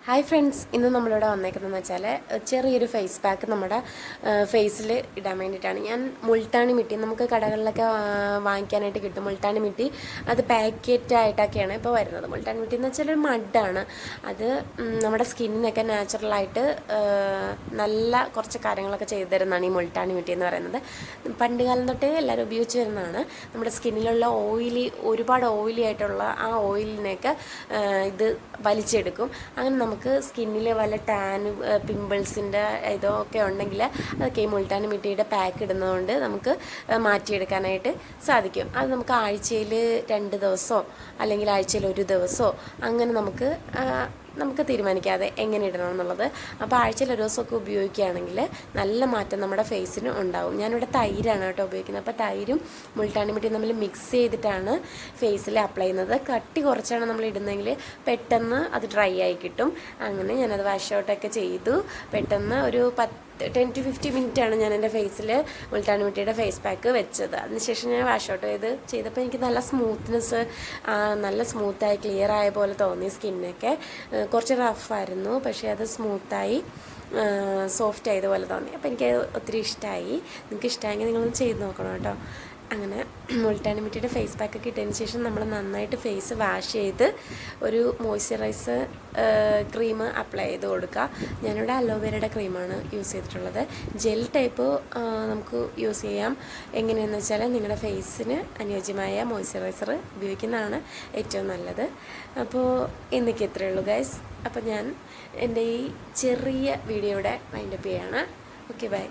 Hi friends, ഇന്ന് നമ്മളിവിടെ വന്നേക്കുന്നതെന്ന് വെച്ചാൽ ചെറിയൊരു ഫേസ് പാക്ക് നമ്മുടെ ഫേസിൽ ഇടാൻ വേണ്ടിയിട്ടാണ്. ഞാൻ മുൾട്ടാണി മിട്ടി നമുക്ക് കടകളിലൊക്കെ വാങ്ങിക്കാനായിട്ട് കിട്ടും. മുൾട്ടാണി മിട്ടി അത് പാക്കറ്റായിട്ടൊക്കെയാണ് ഇപ്പോൾ വരുന്നത്. മുൾട്ടാണി മിട്ടി എന്ന് വെച്ചാൽ ഒരു മഡാണ്. അത് നമ്മുടെ സ്കിന്നിനൊക്കെ നാച്ചുറലായിട്ട് നല്ല കുറച്ച് കാര്യങ്ങളൊക്കെ ചെയ്തു തരുന്നതാണ് ഈ മുൾട്ടാണി മിട്ടി എന്ന് പറയുന്നത്. പണ്ട് കാലം തൊട്ടേ എല്ലാവരും ഉപയോഗിച്ച് വരുന്നതാണ്. നമ്മുടെ സ്കിന്നിലുള്ള ഒരുപാട് ഓയിലി ആയിട്ടുള്ള ആ ഓയിലിനെയൊക്കെ ഇത് വലിച്ചെടുക്കും. അങ്ങനെ നമുക്ക് സ്കിന്നിൽ വല്ല പിമ്പിൾസിൻ്റെ ഇതൊക്കെ ഉണ്ടെങ്കിൽ അതൊക്കെ ഈ മുൾട്ടാനി മിട്ടിയുടെ പാക്ക് ഇടുന്നതുകൊണ്ട് നമുക്ക് മാറ്റിയെടുക്കാനായിട്ട് സാധിക്കും. അത് നമുക്ക് ആഴ്ചയിൽ 2 ദിവസമോ അല്ലെങ്കിൽ ആഴ്ചയിൽ 1 ദിവസമോ അങ്ങനെ നമുക്ക് തീരുമാനിക്കാതെ എങ്ങനെ ഇടണം എന്നുള്ളത്. അപ്പോൾ ആഴ്ചയിൽ 1 ദിവസമൊക്കെ ഉപയോഗിക്കുകയാണെങ്കിൽ നല്ല മാറ്റം നമ്മുടെ ഫേസിന് ഉണ്ടാവും. ഞാനിവിടെ തൈരാണ് കേട്ടോ ഉപയോഗിക്കുന്നത്. അപ്പോൾ തൈരും മുൾട്ടാനി മിട്ടിയും തമ്മിൽ മിക്സ് ചെയ്തിട്ടാണ് ഫേസിൽ അപ്ലൈ ചെയ്യുന്നത്. കട്ടി കുറച്ചാണ് നമ്മൾ ഇടുന്നതെങ്കിൽ പെട്ടെന്ന് അത് ഡ്രൈ ആയി കിട്ടും. അങ്ങനെ ഞാനത് വാഷ് ഔട്ടൊക്കെ ചെയ്തു. പെട്ടെന്ന് ഒരു 10 to 15 മിനിറ്റാണ് ഞാൻ എൻ്റെ ഫേസിൽ മുൾട്ടാനി മിട്ടിയുടെ ഫേസ് പാക്ക് വെച്ചത്. അതിനുശേഷം ഞാൻ വാഷ് ഔട്ട് ചെയ്തപ്പോൾ എനിക്ക് നല്ല സ്മൂത്ത്നെസ്, നല്ല സ്മൂത്തായി ക്ലിയർ ആയ പോലെ തോന്നി. സ്കിന്നൊക്കെ കുറച്ച് റഫായിരുന്നു, പക്ഷേ അത് സ്മൂത്തായി സോഫ്റ്റ് ആയതുപോലെ തോന്നി. അപ്പോൾ എനിക്ക് ഒത്തിരി ഇഷ്ടമായി. നിങ്ങൾക്ക് ഇഷ്ടമായെങ്കിൽ നിങ്ങളൊന്ന് ചെയ്ത് നോക്കണം കേട്ടോ. അങ്ങനെ മുൾട്ടാനി മിട്ടിയുടെ ഫേസ് പാക്കൊക്കെ ഇട്ടതിന് ശേഷം നമ്മൾ നന്നായിട്ട് ഫേസ് വാഷ് ചെയ്ത് ഒരു മോയ്സ്ചറൈസർ ക്രീം അപ്ലൈ ചെയ്ത് കൊടുക്കുക. ഞാനിവിടെ അലോവേരയുടെ ക്രീമാണ് യൂസ് ചെയ്തിട്ടുള്ളത്. ജെൽ ടൈപ്പ് നമുക്ക് യൂസ് ചെയ്യാം. എങ്ങനെയാണെന്ന് വെച്ചാൽ നിങ്ങളുടെ ഫേസിന് അനുയോജ്യമായ മോയ്സ്ചറൈസർ ഉപയോഗിക്കുന്നതാണ് ഏറ്റവും നല്ലത്. അപ്പോൾ ഇന്നേക്ക് ഇത്രയേ ഉള്ളൂ ഗൈസ്. അപ്പോൾ ഞാൻ എൻ്റെ ഈ ചെറിയ വീഡിയോയുടെ വൈൻഡപ്പ് ചെയ്യാണ്. Okay, by.